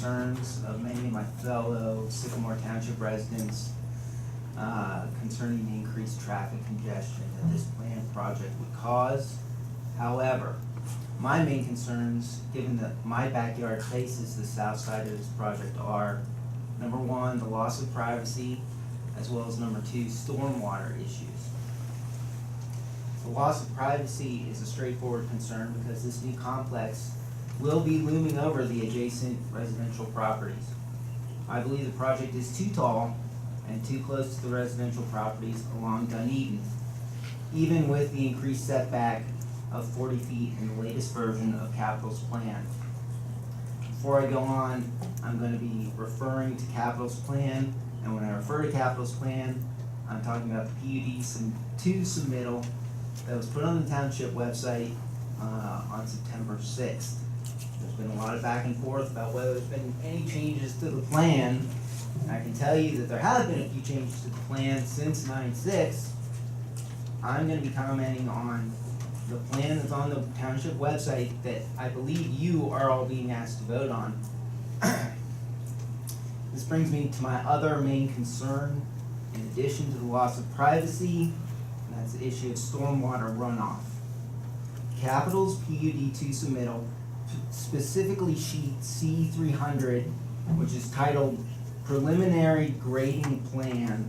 concerns of many of my fellow Sycamore Township residents concerning the increased traffic congestion that this planned project would cause. However, my main concerns, given that my backyard faces the south side of this project, are number one, the loss of privacy, as well as number two, stormwater issues. The loss of privacy is a straightforward concern because this new complex will be looming over the adjacent residential properties. I believe the project is too tall and too close to the residential properties along Dunedin, even with the increased setback of 40 feet in the latest version of Capital's plan. Before I go on, I'm going to be referring to Capital's plan, and when I refer to Capital's plan, I'm talking about the PUD 2 submittal that was put on the township website on September 6th. There's been a lot of back and forth about whether there's been any changes to the plan. And I can tell you that there have been a few changes to the plan since 9/6. I'm going to be commenting on the plan that's on the township website that I believe you are all being asked to vote on. This brings me to my other main concern, in addition to the loss of privacy, and that's the issue of stormwater runoff. Capital's PUD 2 submittal, specifically sheet C300, which is titled Preliminary Grading Plan,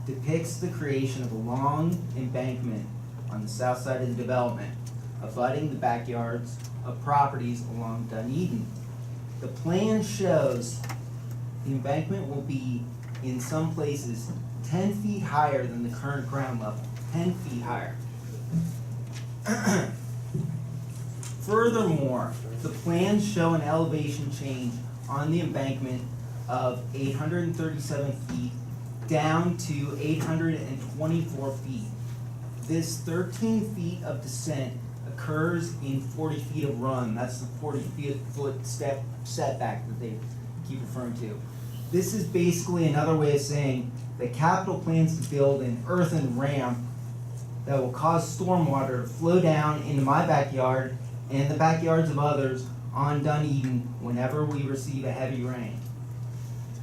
depicts the creation of a long embankment on the south side of the development, abutting the backyards of properties along Dunedin. The plan shows the embankment will be, in some places, 10 feet higher than the current ground level, 10 feet higher. Furthermore, the plans show an elevation change on the embankment of 837 feet down to 824 feet. This 13 feet of descent occurs in 40 feet of run. That's the 40-foot step setback that they keep referring to. This is basically another way of saying that Capital plans to build an earthen ramp that will cause stormwater to flow down into my backyard and the backyards of others on Dunedin whenever we receive a heavy rain.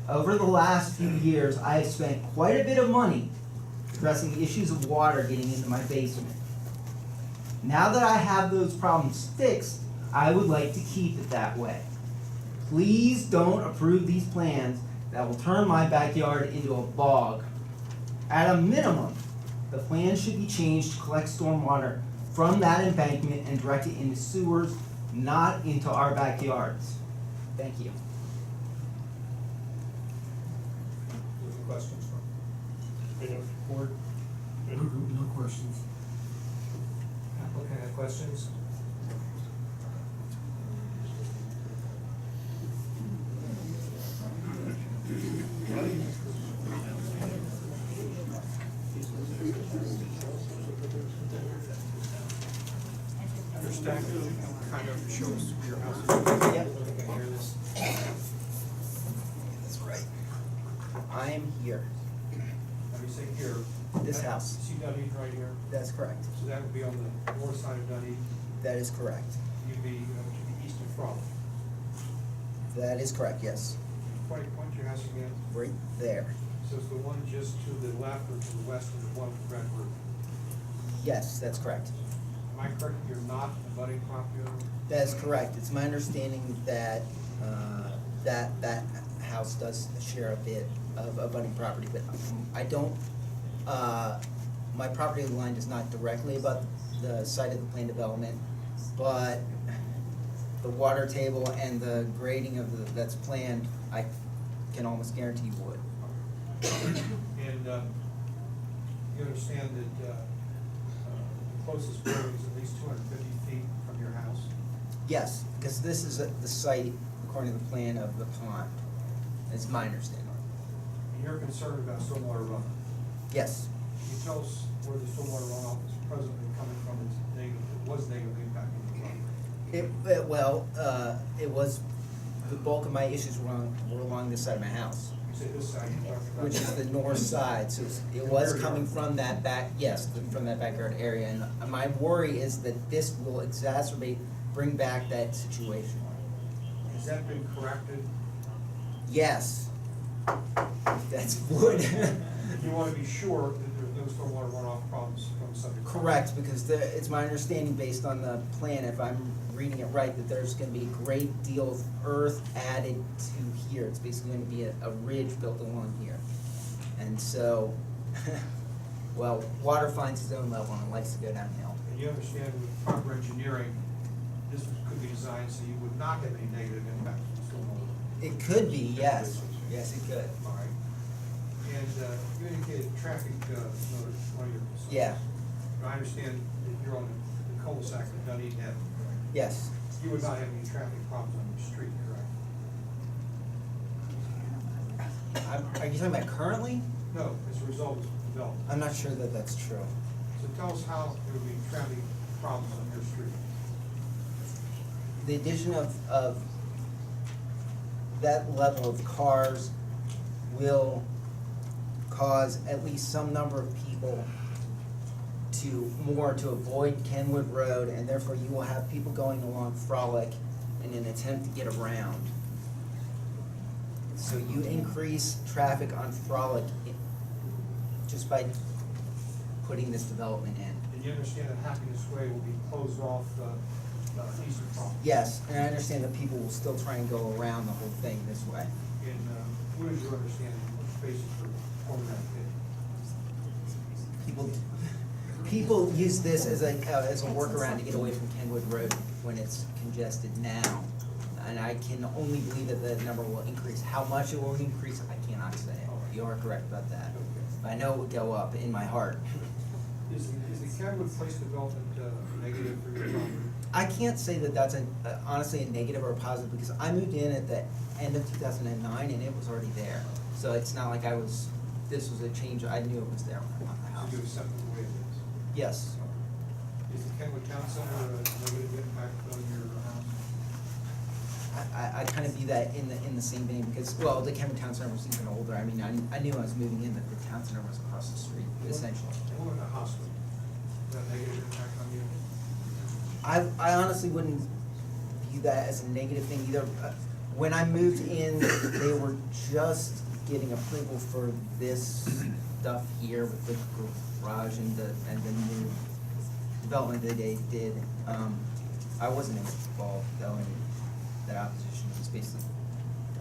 Over the last few years, I have spent quite a bit of money addressing the issues of water getting into my basement. Now that I have those problems fixed, I would like to keep it that way. Please don't approve these plans that will turn my backyard into a bog. At a minimum, the plan should be changed to collect stormwater from that embankment and direct it into sewers, not into our backyards. Thank you. Any questions from any of the board? No questions. Applicant, have questions? Your stack kind of shows your house. Yep. Hear this? That's right. I am here. Let me say here. This house. See Dunedin right here? That's correct. So that would be on the north side of Dunedin. That is correct. You'd be to the east and from. That is correct, yes. Point your house again. Right there. So it's the one just to the left or to the west of the one with the red roof. Yes, that's correct. Am I correct, you're not a budding property owner? That is correct. It's my understanding that that house does share a bit of abutting property, but I don't, my property line is not directly abut the site of the planned development, but the water table and the grading of that's planned, I can almost guarantee would. And you understand that the closest building is at least 250 feet from your house? Yes, because this is the site, according to the plan, of the pond. It's my understanding. And you're concerned about stormwater runoff? Yes. Can you tell us where the stormwater runoff is presently coming from? It's negative, it was negatively impacting the run. It was, the bulk of my issues were along this side of my house, You say this side, you're talking about. which is the north side, so it was coming from that back, yes, from that backyard area. And my worry is that this will exacerbate, bring back that situation. Has that been corrected? Yes. That's wood. You wanna be sure that there's no stormwater runoff problems from the subject. Correct, because it's my understanding based on the plan, if I'm reading it right, that there's gonna be a great deal of earth added to here. It's basically gonna be a ridge built along here. And so, well, water finds its own level and it likes to go downhill. And you understand with proper engineering, this could be designed so you would not have any negative impact from stormwater. It could be, yes. Yes, it could. All right. And you indicated traffic notice, one of your concerns. Yeah. I understand that you're on the cul-de-sac at Dunedin Avenue, right? Yes. You would not have any traffic problems on your street, correct? Are you talking about currently? No, as a result of development. I'm not sure that that's true. So tell us how there would be traffic problems on your street. The addition of that level of cars will cause at least some number of people to avoid Kenwood Road, and therefore you will have people going along Frolic in an attempt to get around. So you increase traffic on Frolic just by putting this development in. And you understand that Happiness Way will be closed off east of Frolic? Yes, and I understand that people will still try and go around the whole thing this way. And what is your understanding, what's basis for forming that opinion? People use this as a workaround to get away from Kenwood Road when it's congested now. And I can only believe that the number will increase. How much it will increase, I cannot say. You are correct about that. But I know it would go up in my heart. Is the Kenwood Place development negative for your property? I can't say that that's honestly a negative or a positive, because I moved in at the end of 2009 and it was already there. So it's not like this was a change, I knew it was there when I bought the So house. you accept it the way it is? Yes. Is the Kenwood Town Center a negative impact on your house? I kind of view that in the same vein, because, well, the Kenwood Town Center was even older. I mean, I knew I was moving in that the town center was across the street, essentially. What about the hospital? Is that a negative impact on you? I honestly wouldn't view that as a negative thing either. When I moved in, they were just getting approval for this stuff here with the garage and the new development that they did. I wasn't involved though in that opposition. It was basically.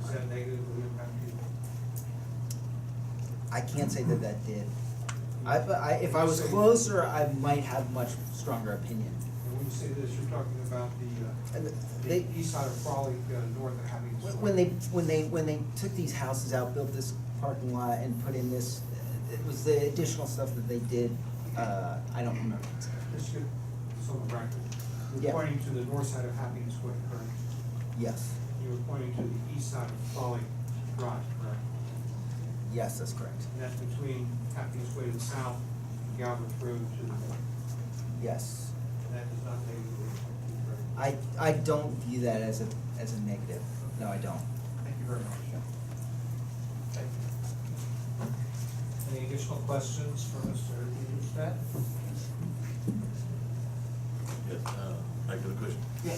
Does that negatively impact you? I can't say that did. If I was closer, I might have much stronger opinion. And when you say this, you're talking about And the east side of Frolic, north of Happiness Way. When they took these houses out, built this parking lot and put in this, it was the additional stuff that they did, I don't remember. Just get some of the record. Yeah. You're pointing to the north side of Happiness Way, correct? Yes, You were pointing to the east side of Frolic Drive, correct? yes, that's correct. And that's between Happiness Way to the south and Galbraith Road to the north. Yes. And that does not negatively impact you, correct? I don't view that as a negative. No, I don't. Thank you very much. Thank you. Any additional questions for Mr. Husted? Yes, I got a question. Yeah.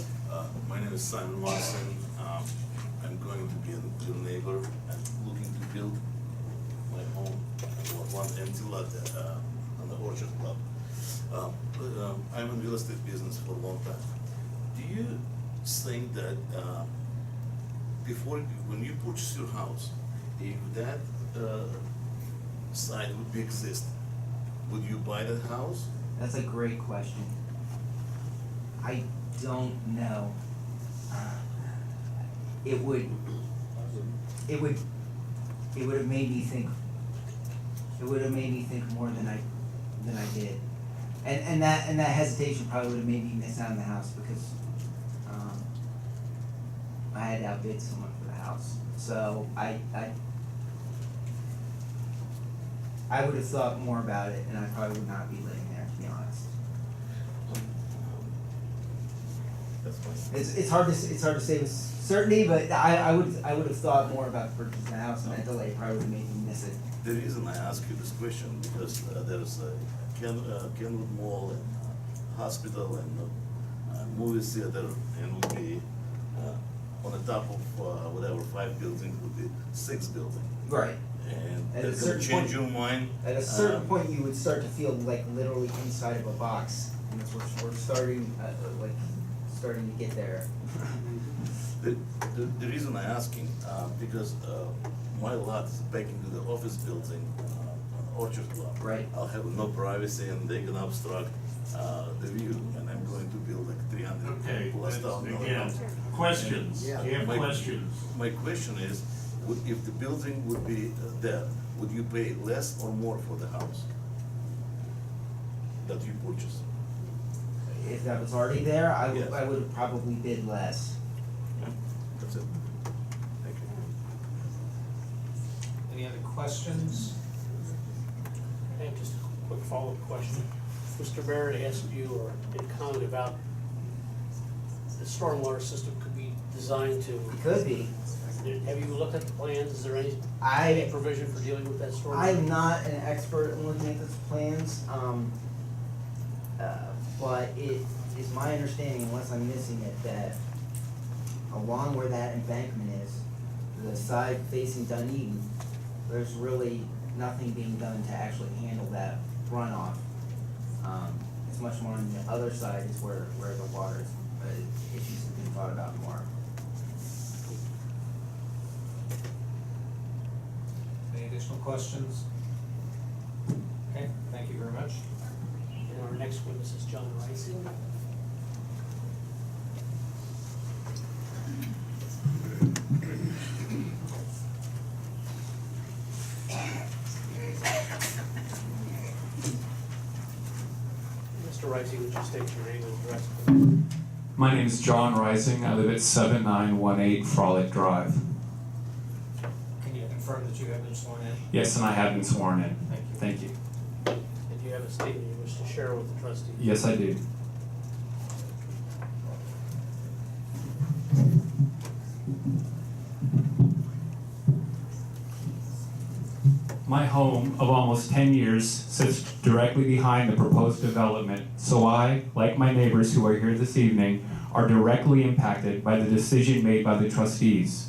My name is Simon Watson. I'm going to be your neighbor and looking to build my home, one empty lot on the Orchard Club. I'm in real estate business for a long time. Do you think that when you purchase your house, if that sign would exist, would you buy that house? That's a great question. I don't know. It would have made me think. It would have made me think more than I did, and that hesitation probably would have made me miss out on the house because I had to outbid someone for the house. So I would have thought more about it, and I probably would not be living there, to be honest. That's fine. It's hard to say with certainty, but I would have thought more about purchasing the house, and that delay probably would have made me miss it. The reason I ask you this question because there's a Kenwood Mall and hospital and movie theater and will be on the top of, whatever, 5 buildings would be 6 buildings. Right. And At a that could certain change point- your mind. At a certain point, you would start to feel like literally inside of a box, and we're starting, starting to get there. The reason I'm asking, because my lot is back into the office building, on Orchard Club. Right. I'll have no privacy and they're gonna obstruct the view, and I'm going to build like 300 Okay, plus thousand dollar again, house. questions, do you have My- questions? My question is, if the building would be there, would you pay less or more for the house that you purchased? If that was already there, I Yes. would have probably bid less. That's it. Thank you. Any other questions? I have just a quick follow-up question. Mr. Barrett asked you or did comment about the stormwater system could be designed to, It could be. have you looked at the plans? Is there any I, provision for dealing with that stormwater? I'm not an expert in looking at those plans, but it is my understanding, unless I'm missing it, that along where that embankment is, the side facing Dunedin, there's really nothing being done to actually handle that runoff. It's much more on the other side is where the water issues have been thought about more. Any additional questions? Okay, thank you very much. And our next witness is John Rising. Mr. Rising, would you state your name and address? My name is John Rising. I live at 7918 Frolic Drive. Can you confirm that you have been sworn in? Yes, and I have been sworn in. Thank you. Thank you. And do you have a statement you wish to share with the trustee? Yes, I do. My home of almost 10 years sits directly behind the proposed development, so I, like my neighbors who are here this evening, are directly impacted by the decision made by the trustees.